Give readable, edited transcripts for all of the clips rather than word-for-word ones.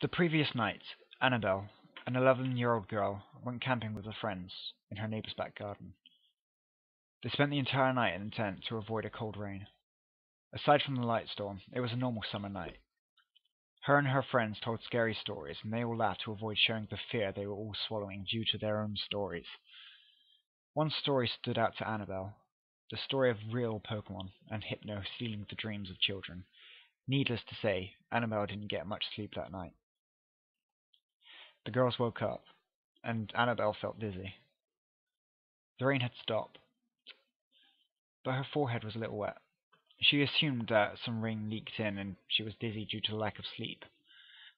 The previous night, Annabelle, an 11-year-old girl, went camping with her friends in her neighbor's back garden. They spent the entire night in the tent to avoid a cold rain. Aside from the light storm, it was a normal summer night. Her and her friends told scary stories, and they all laughed to avoid showing the fear they were all swallowing due to their own stories. One story stood out to Annabelle, the story of real Pokemon and Hypno stealing the dreams of children. Needless to say, Annabelle didn't get much sleep that night. The girls woke up, and Annabelle felt dizzy. The rain had stopped, but her forehead was a little wet. She assumed that some rain leaked in and she was dizzy due to the lack of sleep.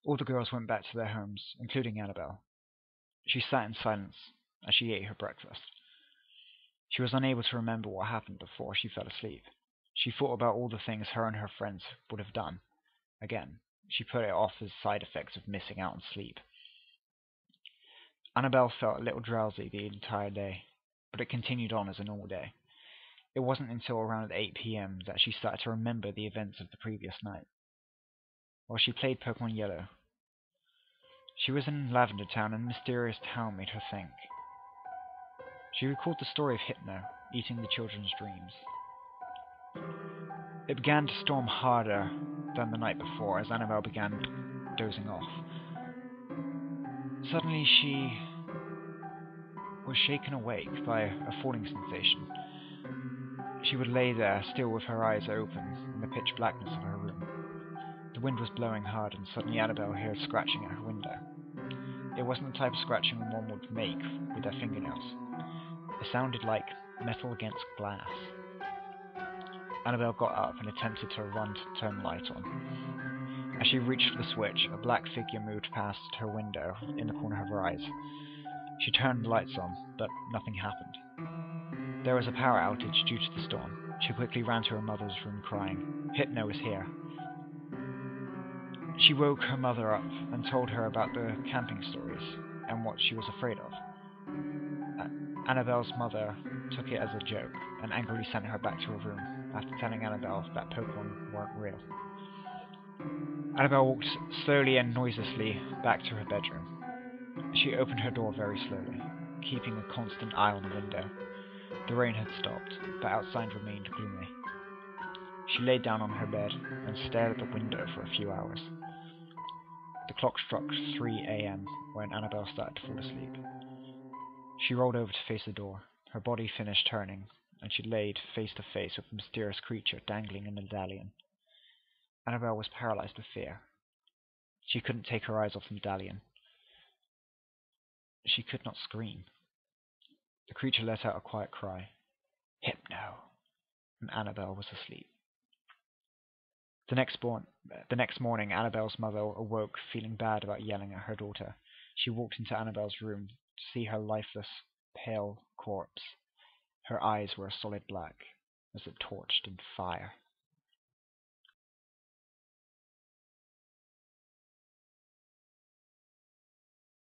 All the girls went back to their homes, including Annabelle. She sat in silence as she ate her breakfast. She was unable to remember what happened before she fell asleep. She thought about all the things her and her friends would have done. Again, she put it off as side effects of missing out on sleep. Annabelle felt a little drowsy the entire day, but it continued on as a normal day. It wasn't until around 8 p.m. that she started to remember the events of the previous night. While she played Pokemon Yellow, she was in Lavender Town and a mysterious town made her think. She recalled the story of Hypno eating the children's dreams. It began to storm harder than the night before as Annabelle began dozing off. Suddenly she was shaken awake by a falling sensation. She would lay there, still with her eyes open, in the pitch blackness of her room. The wind was blowing hard, and suddenly Annabelle heard scratching at her window. It wasn't the type of scratching one would make with their fingernails. It sounded like metal against glass. Annabelle got up and attempted to run to turn the light on. As she reached for the switch, a black figure moved past her window in the corner of her eyes. She turned the lights on, but nothing happened. There was a power outage due to the storm. She quickly ran to her mother's room crying, "Hypno is here." She woke her mother up and told her about the camping stories and what she was afraid of. Annabelle's mother took it as a joke and angrily sent her back to her room after telling Annabelle that Pokemon weren't real. Annabelle walked slowly and noiselessly back to her bedroom. She opened her door very slowly, keeping a constant eye on the window. The rain had stopped, but outside remained gloomy. She lay down on her bed and stared at the window for a few hours. The clock struck 3 a.m. when Annabelle started to fall asleep. She rolled over to face the door. Her body finished turning, and she laid face to face with a mysterious creature dangling in a medallion. Annabelle was paralyzed with fear. She couldn't take her eyes off the medallion. She could not scream. The creature let out a quiet cry. "Hypno!" And Annabelle was asleep. The next morning, Annabelle's mother awoke feeling bad about yelling at her daughter. She walked into Annabelle's room to see her lifeless, pale corpse. Her eyes were a solid black, as if torched in fire.